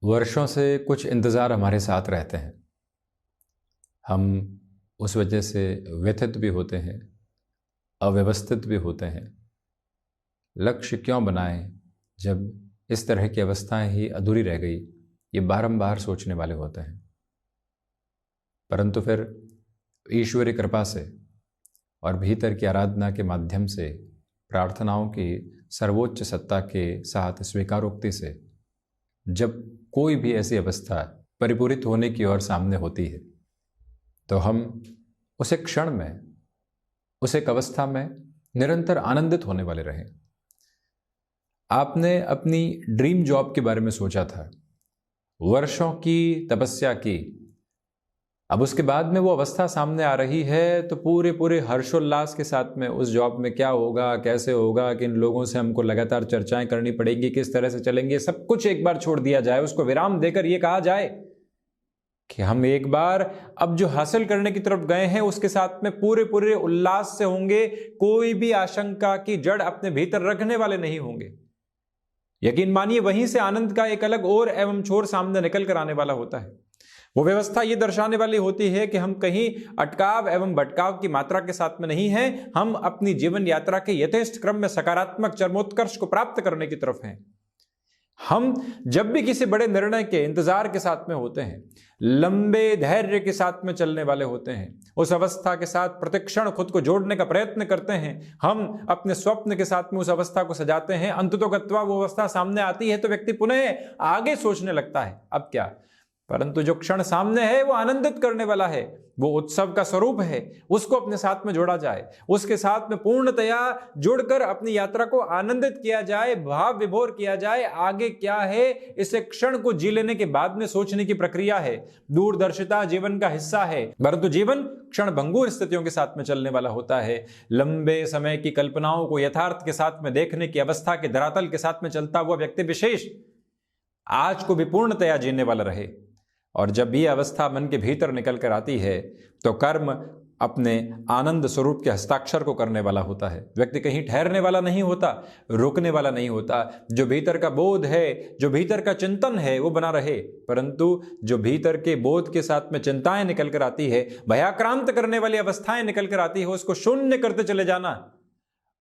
वर्षों से कुछ इंतज़ार हमारे साथ रहते हैं। हम उस वजह से व्यथित भी होते हैं, अव्यवस्थित भी होते हैं। लक्ष्य क्यों बनाएं जब इस तरह की अवस्थाएं ही अधूरी रह गई, ये बारंबार सोचने वाले होते हैं। परंतु फिर ईश्वरी कृपा से और भीतर की आराधना के माध्यम से, प्रार्थनाओं की सर्वोच्च सत्ता के साथ स्वीकारोक्ति से जब कोई भी ऐसी अवस्था परिपूरित होने की ओर सामने होती है, तो हम उस एक क्षण में, उस एक अवस्था में निरंतर आनंदित होने वाले रहें। आपने अपनी ड्रीम जॉब के बारे में सोचा था, वर्षों की तपस्या की, अब उसके बाद में वो अवस्था सामने आ रही है, तो पूरे पूरे हर्षोल्लास के साथ में उस जॉब में क्या होगा, कैसे होगा, किन लोगों से हमको लगातार चर्चाएं करनी पड़ेगी, किस तरह से चलेंगे, सब कुछ एक बार छोड़ दिया जाए। उसको विराम देकर ये कहा जाए कि हम एक बार अब जो हासिल करने की तरफ गए हैं उसके साथ में पूरे पूरे उल्लास से होंगे, कोई भी आशंका की जड़ अपने भीतर रखने वाले नहीं होंगे। यकीन मानिए, वहीं से आनंद का एक अलग और एवं छोर सामने निकल कर आने वाला होता है। वो व्यवस्था ये दर्शाने वाली होती है कि हम कहीं अटकाव एवं भटकाव की मात्रा के साथ में नहीं हैं, हम अपनी जीवन यात्रा के यथेष्ट क्रम में सकारात्मक चरमोत्कर्ष को प्राप्त करने की तरफ हैं। हम जब भी किसी बड़े निर्णय के इंतजार के साथ में होते हैं, लंबे धैर्य के साथ में चलने वाले होते हैं, उस अवस्था के साथ प्रतिक्षण खुद को जोड़ने का प्रयत्न करते हैं, हम अपने स्वप्न के साथ में उस अवस्था को सजाते हैं, अंततोगत्वा वो अवस्था सामने आती है तो व्यक्ति पुनः आगे सोचने लगता है अब क्या। परंतु जो क्षण सामने है वो आनंदित करने वाला है, वो उत्सव का स्वरूप है, उसको अपने साथ में जोड़ा जाए, उसके साथ में पूर्णतया जुड़कर अपनी यात्रा को आनंदित किया जाए, भाव विभोर किया जाए। आगे क्या है, इस क्षण को जी लेने के बाद में सोचने की प्रक्रिया है। दूरदर्शिता जीवन का हिस्सा है, परंतु जीवन क्षण भंगुर स्थितियों के साथ में चलने वाला होता है। लंबे समय की कल्पनाओं को यथार्थ के साथ में देखने की अवस्था के धरातल के साथ में चलता हुआ व्यक्ति विशेष आज को भी पूर्णतया जीने वाला रहे। और जब ये अवस्था मन के भीतर निकल कर आती है तो कर्म अपने आनंद स्वरूप के हस्ताक्षर को करने वाला होता है। व्यक्ति कहीं ठहरने वाला नहीं होता, रुकने वाला नहीं होता। जो भीतर का बोध है, जो भीतर का चिंतन है वो बना रहे, परंतु जो भीतर के बोध के साथ में चिंताएं निकल कर आती है, भयाक्रांत करने वाली अवस्थाएं निकल कर आती है, उसको शून्य करते चले जाना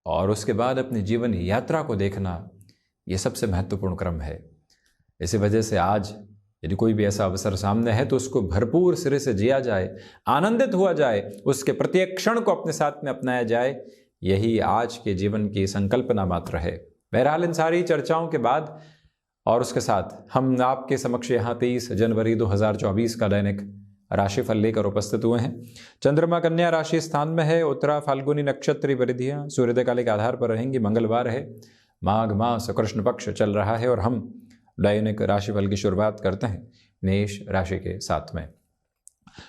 और उसके बाद अपनी जीवन यात्रा को देखना, ये सबसे महत्वपूर्ण क्रम है। इसी वजह से आज यदि कोई भी ऐसा अवसर सामने है तो उसको भरपूर सिरे से जिया जाए, आनंदित हुआ जाए, उसके प्रत्येक क्षण को अपने साथ में अपनाया जाए। यही आज के जीवन की संकल्पना मात्र है। बहरहाल इन सारी चर्चाओं के बाद और उसके साथ हम आपके समक्ष यहाँ 30 जनवरी 2024 का दैनिक राशिफल लेकर उपस्थित हुए हैं। चंद्रमा कन्या राशि स्थान में है, उत्तरा फाल्गुनी नक्षत्री वृद्धियाँ सूर्योदय काल के आधार पर रहेंगी। मंगलवार है, माघ मास कृष्ण पक्ष चल रहा है और हम दैनिक राशिफल की शुरुआत करते हैं मेष राशि के साथ में।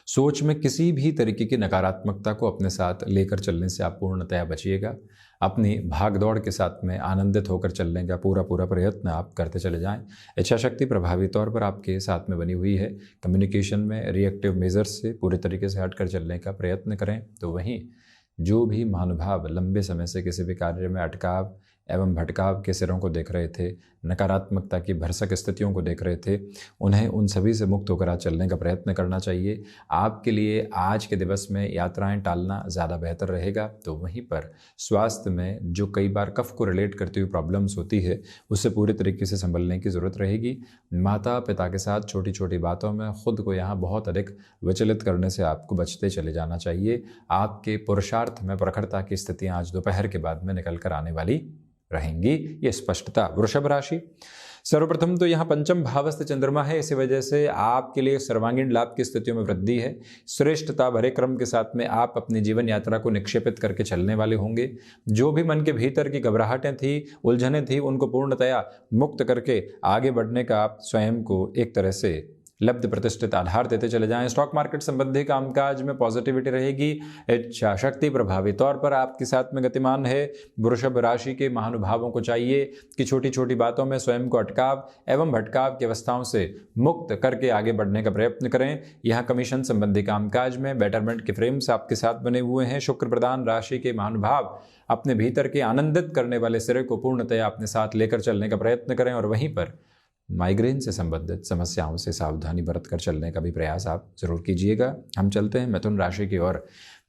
सोच में किसी भी तरीके की नकारात्मकता को अपने साथ लेकर चलने से आप पूर्णतया बचिएगा। अपनी भागदौड़ के साथ में आनंदित होकर चलने का पूरा प्रयत्न आप करते चले जाएं। इच्छा शक्ति प्रभावी तौर पर आपके साथ में बनी हुई है। कम्युनिकेशन में रिएक्टिव मेजर्स से पूरी तरीके से हटकर चलने का प्रयत्न करें। तो वहीं जो भी महानुभाव लंबे समय से किसी भी कार्य में अटकाव एवं भटकाव के सिरों को देख रहे थे, नकारात्मकता की भरसक स्थितियों को देख रहे थे, उन्हें उन सभी से मुक्त होकर आज चलने का प्रयत्न करना चाहिए। आपके लिए आज के दिवस में यात्राएं टालना ज़्यादा बेहतर रहेगा। तो वहीं पर स्वास्थ्य में जो कई बार कफ को रिलेट करती हुई प्रॉब्लम्स होती है, उससे पूरी तरीके से संभलने की ज़रूरत रहेगी। माता पिता के साथ छोटी छोटी बातों में खुद को यहाँ बहुत अधिक विचलित करने से आपको बचते चले जाना चाहिए। आपके पुरुषार्थ में प्रखरता की स्थितियाँ आज दोपहर के बाद में निकल कर आने वाली रहेंगी, ये स्पष्टता। वृषभ राशि, सर्वप्रथम तो यहाँ पंचम भावस्थ चंद्रमा है, इसी वजह से आपके लिए सर्वांगीण लाभ की स्थितियों में वृद्धि है। श्रेष्ठता भरे क्रम के साथ में आप अपनी जीवन यात्रा को निक्षेपित करके चलने वाले होंगे। जो भी मन के भीतर की घबराहटें थी, उलझनें थी, उनको पूर्णतया मुक्त करके आगे बढ़ने का आप स्वयं को एक तरह से लब्ध प्रतिष्ठित आधार देते चले जाएं। स्टॉक मार्केट संबंधी कामकाज में पॉजिटिविटी रहेगी। इच्छा शक्ति प्रभावी तौर पर आपके साथ में गतिमान है। वृषभ राशि के महानुभावों को चाहिए कि छोटी छोटी बातों में स्वयं को अटकाव एवं भटकाव की अवस्थाओं से मुक्त करके आगे बढ़ने का प्रयत्न करें। यहाँ कमीशन संबंधी कामकाज में बेटरमेंट के फ्रेम्स आपके साथ बने हुए हैं। शुक्र प्रधान राशि के महानुभाव अपने भीतर के आनंदित करने वाले सिरे को पूर्णतया अपने साथ लेकर चलने का प्रयत्न करें और वहीं पर माइग्रेन से संबंधित समस्याओं से सावधानी बरत कर चलने का भी प्रयास आप जरूर कीजिएगा। हम चलते हैं मिथुन राशि की ओर।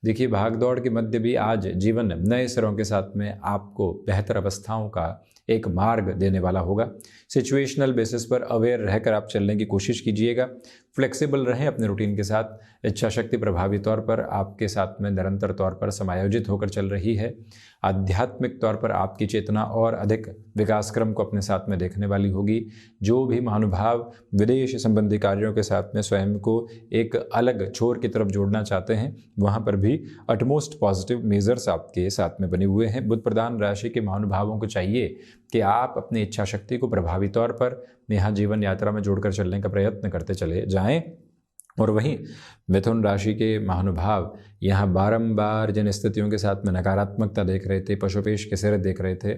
देखिए, भागदौड़ के मध्य भी आज जीवन नए सिरों के साथ में आपको बेहतर अवस्थाओं का एक मार्ग देने वाला होगा। सिचुएशनल बेसिस पर अवेयर रहकर आप चलने की कोशिश कीजिएगा। फ्लेक्सिबल रहें अपने रूटीन के साथ। इच्छा शक्ति प्रभावी तौर पर आपके साथ में निरंतर तौर पर समायोजित होकर चल रही है। आध्यात्मिक तौर पर आपकी चेतना और अधिक विकास क्रम को अपने साथ में देखने वाली होगी। जो भी महानुभाव विदेश संबंधी कार्यों के साथ में स्वयं को एक अलग छोर की तरफ जोड़ना चाहते हैं, वहाँ पर भी अटमोस्ट पॉजिटिव मेजर्स आपके साथ में बने हुए हैं। बुध प्रधान राशि के महानुभावों को चाहिए कि आप अपनी इच्छा शक्ति को प्रभावी तौर पर यहाँ जीवन यात्रा में जोड़कर चलने का प्रयत्न करते चले जाएं। और वहीं मिथुन राशि के महानुभाव यहाँ बारंबार जिन स्थितियों के साथ में नकारात्मकता देख रहे थे, पशुपेश के सिर देख रहे थे,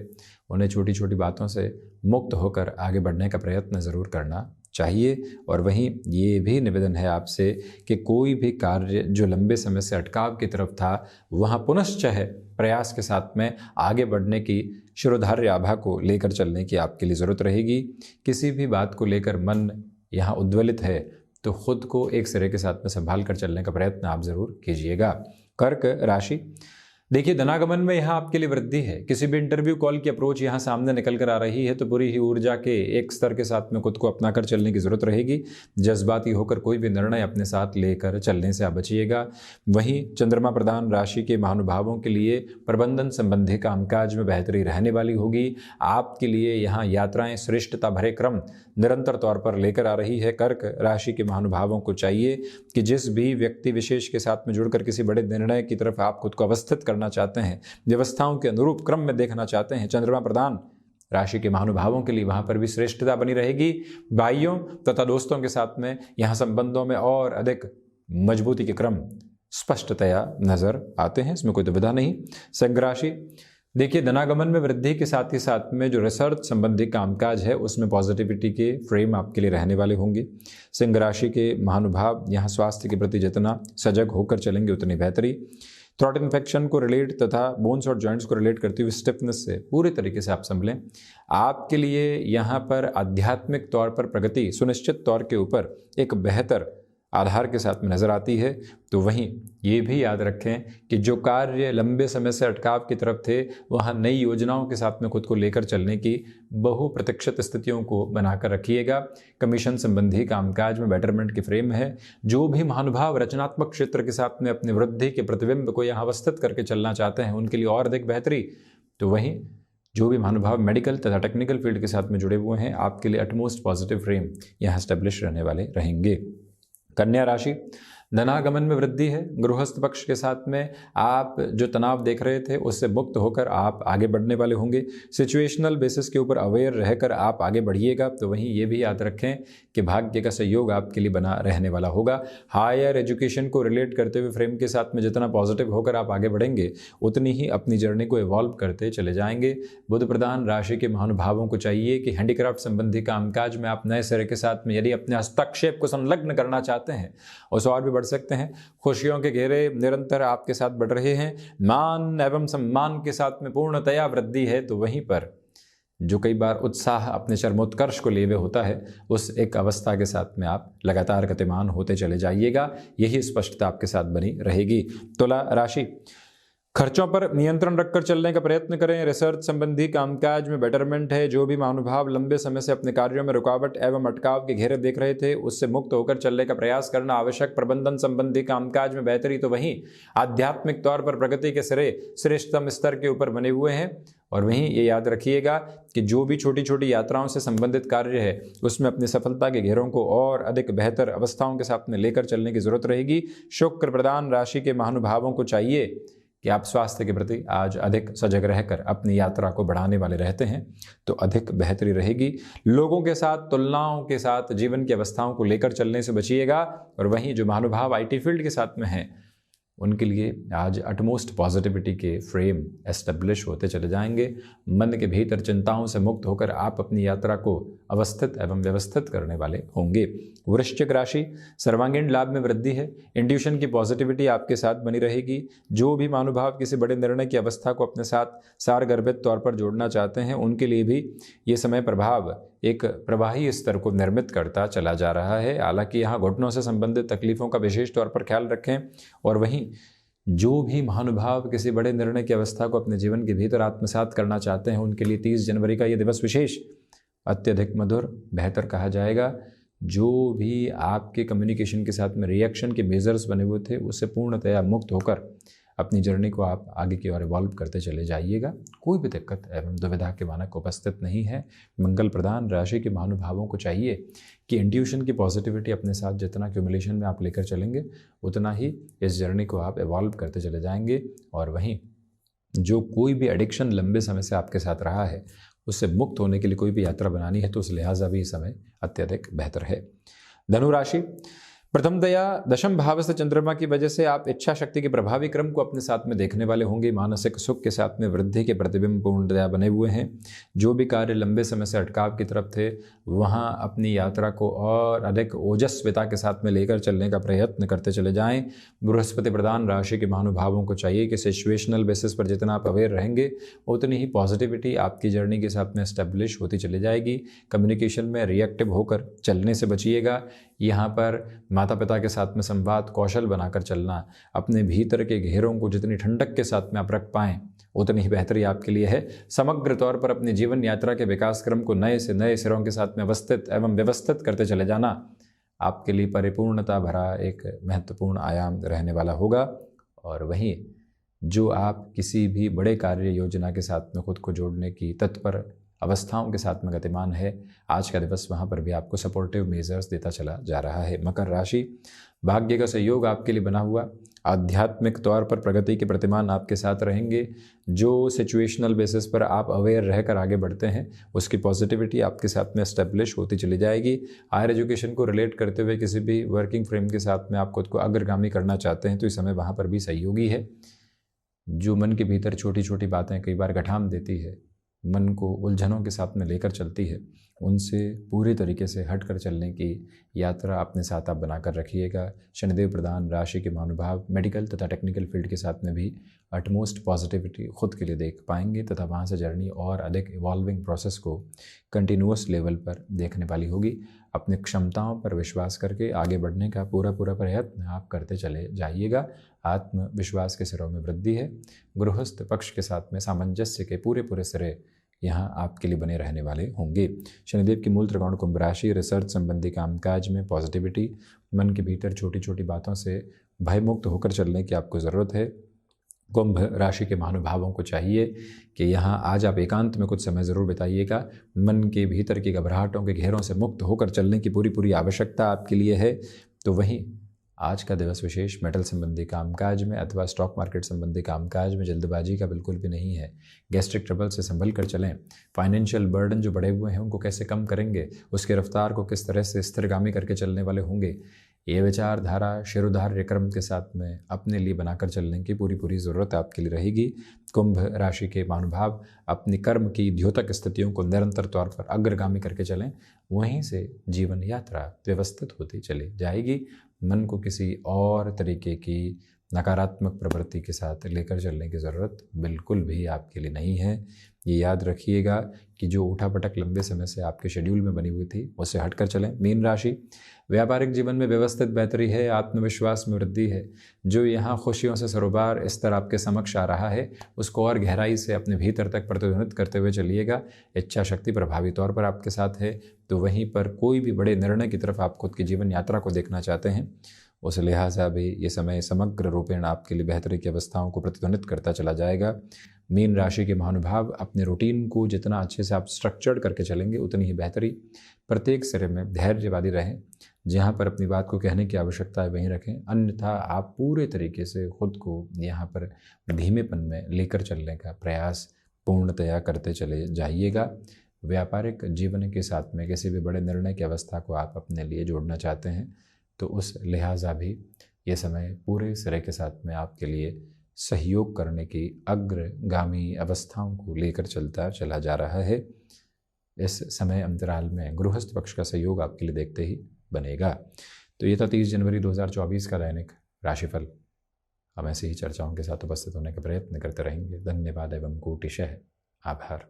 उन्हें छोटी छोटी बातों से मुक्त होकर आगे बढ़ने का प्रयत्न ज़रूर करना चाहिए। और वहीं ये भी निवेदन है आपसे कि कोई भी कार्य जो लंबे समय से अटकाव की तरफ था, वहाँ पुनश्च प्रयास के साथ में आगे बढ़ने की शिरोधार्य आभा को लेकर चलने की आपके लिए ज़रूरत रहेगी। किसी भी बात को लेकर मन यहाँ उद्वेलित है तो खुद को एक सिरे के साथ में संभाल कर चलने का प्रयत्न आप जरूर कीजिएगा। कर्क राशि, देखिए, धनागमन में यहाँ आपके लिए वृद्धि है। किसी भी इंटरव्यू कॉल की अप्रोच यहाँ सामने निकल कर आ रही है तो पूरी ही ऊर्जा के एक स्तर के साथ में खुद को अपना कर चलने की ज़रूरत रहेगी। जज्बाती होकर कोई भी निर्णय अपने साथ लेकर चलने से आप बचिएगा। वहीं चंद्रमा प्रधान राशि के महानुभावों के लिए प्रबंधन संबंधी कामकाज में बेहतरी रहने वाली होगी। आपके लिए यहाँ यात्राएं श्रेष्ठता भरे क्रम निरंतर तौर पर लेकर आ रही है। कर्क राशि के महानुभावों को चाहिए कि जिस भी व्यक्ति विशेष के साथ में जुड़कर किसी बड़े निर्णय की तरफ आप खुद को अवस्थित करना चाहते हैं, व्यवस्थाओं के अनुरूप क्रम में देखना चाहते हैं, चंद्रमा प्रधान राशि के महानुभावों के लिए वहां पर भी श्रेष्ठता बनी रहेगी। भाइयों तथा दोस्तों के साथ में यहाँ संबंधों में और अधिक मजबूती के क्रम स्पष्टतया नजर आते हैं, इसमें कोई दुविधा नहीं। सिंह राशि, देखिए, धनागमन में वृद्धि के साथ ही साथ में जो रिसर्च संबंधी कामकाज है उसमें पॉजिटिविटी के फ्रेम आपके लिए रहने वाले होंगे। सिंह राशि के महानुभाव यहाँ स्वास्थ्य के प्रति जितना सजग होकर चलेंगे उतनी बेहतरी। थ्रोट इन्फेक्शन को रिलेट तथा बोन्स और जॉइंट्स को रिलेट करती हुई स्टिफनेस से पूरी तरीके से आप संभलें। आपके लिए यहाँ पर आध्यात्मिक तौर पर प्रगति सुनिश्चित तौर के ऊपर एक बेहतर आधार के साथ में नज़र आती है। तो वहीं ये भी याद रखें कि जो कार्य लंबे समय से अटकाव की तरफ थे, वहाँ नई योजनाओं के साथ में खुद को लेकर चलने की बहुप्रतीक्षित स्थितियों को बनाकर रखिएगा। कमीशन संबंधी कामकाज में बेटरमेंट की फ्रेम है। जो भी महानुभाव रचनात्मक क्षेत्र के साथ में अपनी वृद्धि के प्रतिबिंब को यहाँ अवस्थित करके चलना चाहते हैं, उनके लिए और अधिक बेहतरी। तो वहीं जो भी महानुभाव मेडिकल तथा टेक्निकल फील्ड के साथ में जुड़े हुए हैं, आपके लिए अटमोस्ट पॉजिटिव फ्रेम यहाँ स्टेब्लिश रहने वाले रहेंगे। कन्या राशि, धनागमन में वृद्धि है। गृहस्थ पक्ष के साथ में आप जो तनाव देख रहे थे उससे मुक्त होकर आप आगे बढ़ने वाले होंगे। सिचुएशनल बेसिस के ऊपर अवेयर रहकर आप आगे बढ़िएगा। तो वहीं ये भी याद रखें कि भाग्य का सहयोग आपके लिए बना रहने वाला होगा। हायर एजुकेशन को रिलेट करते हुए फ्रेम के साथ में जितना पॉजिटिव होकर आप आगे बढ़ेंगे, उतनी ही अपनी जर्नी को इवॉल्व करते चले जाएंगे। बुध प्रधान राशि के महानुभावों को चाहिए कि हैंडीक्राफ्ट संबंधी कामकाज में आप नए सिरे के साथ में यदि अपने हस्तक्षेप को संलग्न करना चाहते हैं, उस और भी बढ़ सकते हैं। खुशियों के घेरे निरंतर आपके साथ बढ़ रहे हैं। मान एवं सम्मान के साथ में पूर्णतया वृद्धि है। तो वहीं पर जो कई बार उत्साह अपने चरमोत्कर्ष को लिए हुए होता है, उस एक अवस्था के साथ में आप लगातार गतिमान होते चले जाइएगा। यही स्पष्टता आपके साथ बनी रहेगी। तुला राशि, खर्चों पर नियंत्रण रखकर चलने का प्रयत्न करें। रिसर्च संबंधी कामकाज में बेटरमेंट है। जो भी महानुभाव लंबे समय से अपने कार्यों में रुकावट एवं अटकाव के घेरे देख रहे थे, उससे मुक्त होकर चलने का प्रयास करना आवश्यक। प्रबंधन संबंधी कामकाज में बेहतरी। तो वहीं आध्यात्मिक तौर पर प्रगति के सिरे श्रेष्ठतम स्तर के ऊपर बने हुए हैं। और वहीं ये याद रखिएगा कि जो भी छोटी छोटी यात्राओं से संबंधित कार्य है, उसमें अपनी सफलता के घेरों को और अधिक बेहतर अवस्थाओं के साथ में लेकर चलने की जरूरत रहेगी। शुक्र प्रधान राशि के महानुभावों को चाहिए कि आप स्वास्थ्य के प्रति आज अधिक सजग रहकर अपनी यात्रा को बढ़ाने वाले रहते हैं, तो अधिक बेहतरी रहेगी। लोगों के साथ तुलनाओं के साथ जीवन की अवस्थाओं को लेकर चलने से बचिएगा। और वहीं जो महानुभाव आईटी फील्ड के साथ में हैं, उनके लिए आज अटमोस्ट पॉजिटिविटी के फ्रेम एस्टेब्लिश होते चले जाएंगे। मन के भीतर चिंताओं से मुक्त होकर आप अपनी यात्रा को अवस्थित एवं व्यवस्थित करने वाले होंगे। वृश्चिक राशि, सर्वांगीण लाभ में वृद्धि है। इंट्यूशन की पॉजिटिविटी आपके साथ बनी रहेगी। जो भी महानुभाव किसी बड़े निर्णय की अवस्था को अपने साथ सारगर्भित तौर पर जोड़ना चाहते हैं, उनके लिए भी ये समय प्रभाव एक प्रवाही स्तर को निर्मित करता चला जा रहा है। हालांकि यहाँ घुटनों से संबंधित तकलीफ़ों का विशेष तौर पर ख्याल रखें। और वहीं जो भी महानुभाव किसी बड़े निर्णय की अवस्था को अपने जीवन के भीतर आत्मसात करना चाहते हैं, उनके लिए 30 जनवरी का ये दिवस विशेष अत्यधिक मधुर बेहतर कहा जाएगा। जो भी आपके कम्युनिकेशन के साथ में रिएक्शन के मेजर्स बने हुए थे, उससे पूर्णतया मुक्त होकर अपनी जर्नी को आप आगे की ओर इवॉल्व करते चले जाइएगा। कोई भी दिक्कत एवं दुविधा के मानक उपस्थित नहीं है। मंगल प्रधान राशि के महानुभावों को चाहिए कि इंट्यूशन की पॉजिटिविटी अपने साथ जितना एक्यूमुलेशन में आप लेकर चलेंगे, उतना ही इस जर्नी को आप इवॉल्व करते चले जाएंगे। और वहीं जो कोई भी एडिक्शन लंबे समय से आपके साथ रहा है, उससे मुक्त होने के लिए कोई भी यात्रा बनानी है, तो उस लिहाजा भी समय अत्यधिक बेहतर है। धनु राशि, प्रथमतया दशम भाव से चंद्रमा की वजह से आप इच्छा शक्ति के प्रभावी क्रम को अपने साथ में देखने वाले होंगे। मानसिक सुख के साथ में वृद्धि के प्रतिबिंब पूर्णतया बने हुए हैं। जो भी कार्य लंबे समय से अटकाव की तरफ थे, वहां अपनी यात्रा को और अधिक ओजस्विता के साथ में लेकर चलने का प्रयत्न करते चले जाएं। बृहस्पति प्रधान राशि के महानुभावों को चाहिए कि सिचुएशनल बेसिस पर जितना आप अवेयर रहेंगे, उतनी ही पॉजिटिविटी आपकी जर्नी के साथ में एस्टेब्लिश होती चली जाएगी। कम्युनिकेशन में रिएक्टिव होकर चलने से बचिएगा। यहाँ पर माता पिता के साथ में संवाद कौशल बनाकर चलना, अपने भीतर के घेरों को जितनी ठंडक के साथ में आप रख पाएँ, उतनी ही बेहतरी आपके लिए है। समग्र तौर पर अपनी जीवन यात्रा के विकास क्रम को नए से नए सिरों के साथ में अवस्थित एवं व्यवस्थित करते चले जाना आपके लिए परिपूर्णता भरा एक महत्वपूर्ण आयाम रहने वाला होगा। और वहीं जो आप किसी भी बड़े कार्य योजना के साथ में खुद को जोड़ने की तत्पर अवस्थाओं के साथ में गतिमान है, आज का दिवस वहाँ पर भी आपको सपोर्टिव मेजर्स देता चला जा रहा है। मकर राशि, भाग्य का सहयोग आपके लिए बना हुआ, आध्यात्मिक तौर पर प्रगति के प्रतिमान आपके साथ रहेंगे। जो सिचुएशनल बेसिस पर आप अवेयर रहकर आगे बढ़ते हैं, उसकी पॉजिटिविटी आपके साथ में एस्टेब्लिश होती चली जाएगी। हायर एजुकेशन को रिलेट करते हुए किसी भी वर्किंग फ्रेम के साथ में आप खुद को अग्रगामी करना चाहते हैं, तो इस समय वहाँ पर भी सहयोगी है। जो मन के भीतर छोटी छोटी बातें कई बार गठान देती है, मन को उलझनों के साथ में लेकर चलती है, उनसे पूरी तरीके से हटकर चलने की यात्रा अपने साथ आप बनाकर रखिएगा। शनिदेव प्रधान राशि के महानुभाव मेडिकल तथा टेक्निकल फील्ड के साथ में भी अटमोस्ट पॉजिटिविटी खुद के लिए देख पाएंगे तथा वहाँ से जर्नी और अधिक इवॉल्विंग प्रोसेस को कंटिन्यूअस लेवल पर देखने वाली होगी। अपनी क्षमताओं पर विश्वास करके आगे बढ़ने का पूरा प्रयत्न आप करते चले जाइएगा। आत्मविश्वास के सिरों में वृद्धि है। गृहस्थ पक्ष के साथ में सामंजस्य के पूरे सिरे यहाँ आपके लिए बने रहने वाले होंगे। शनिदेव की मूल त्रिकोण कुंभ राशि, रिसर्च संबंधी कामकाज में पॉजिटिविटी, मन के भीतर छोटी छोटी बातों से भयमुक्त होकर चलने की आपको ज़रूरत है। कुंभ राशि के महानुभावों को चाहिए कि यहाँ आज आप एकांत में कुछ समय ज़रूर बिताइएगा। मन के भीतर की घबराहटों के घेरों से मुक्त होकर चलने की पूरी आवश्यकता आपके लिए है। तो वहीं आज का दिवस विशेष मेटल संबंधी कामकाज में अथवा स्टॉक मार्केट संबंधी कामकाज में जल्दबाजी का बिल्कुल भी नहीं है। गैस्ट्रिक ट्रबल से संभल कर चलें। फाइनेंशियल बर्डन जो बढ़े हुए हैं, उनको कैसे कम करेंगे, उसकी रफ्तार को किस तरह से स्थिरगामी करके चलने वाले होंगे, ये विचारधारा शिरोधार्य क्रम के साथ में अपने लिए बनाकर चलने की पूरी ज़रूरत आपके लिए रहेगी। कुंभ राशि के महानुभाव अपनी कर्म की द्योतक स्थितियों को निरंतर तौर पर अग्रगामी करके चलें, वहीं से जीवन यात्रा व्यवस्थित होती चली जाएगी। मन को किसी और तरीके की नकारात्मक प्रवृत्ति के साथ लेकर चलने की ज़रूरत बिल्कुल भी आपके लिए नहीं है। ये याद रखिएगा कि जो उठापटक लंबे समय से आपके शेड्यूल में बनी हुई थी, उससे हटकर चलें। मीन राशि, व्यापारिक जीवन में व्यवस्थित बेहतरी है, आत्मविश्वास में वृद्धि है। जो यहाँ खुशियों से सरोबार स्तर आपके समक्ष आ रहा है, उसको और गहराई से अपने भीतर तक प्रतिध्वनित करते हुए चलिएगा। इच्छा शक्ति प्रभावी तौर पर आपके साथ है। तो वहीं पर कोई भी बड़े निर्णय की तरफ आप खुद की जीवन यात्रा को देखना चाहते हैं, उस लिहाजा भी ये समय समग्र रूपेण आपके लिए बेहतरी की अवस्थाओं को प्रतिध्वनित करता चला जाएगा। मीन राशि के महानुभाव अपने रूटीन को जितना अच्छे से आप स्ट्रक्चर्ड करके चलेंगे, उतनी ही बेहतरी। प्रत्येक सिरे में धैर्यवादी रहें। जहाँ पर अपनी बात को कहने की आवश्यकता है वहीं रखें, अन्यथा आप पूरे तरीके से खुद को यहाँ पर धीमेपन में लेकर चलने का प्रयास पूर्णतया करते चले जाइएगा। व्यापारिक जीवन के साथ में किसी भी बड़े निर्णय की अवस्था को आप अपने लिए जोड़ना चाहते हैं, तो उस लिहाजा भी ये समय पूरे सिरे के साथ में आपके लिए सहयोग करने की अग्रगामी अवस्थाओं को लेकर चलता चला जा रहा है। इस समय अंतराल में गृहस्थ पक्ष का सहयोग आपके लिए देखते ही बनेगा। तो ये था 30 जनवरी 2024 का दैनिक राशिफल। हम ऐसी ही चर्चाओं के साथ उपस्थित होने का प्रयत्न करते रहेंगे। धन्यवाद एवं कोटिशः आभार।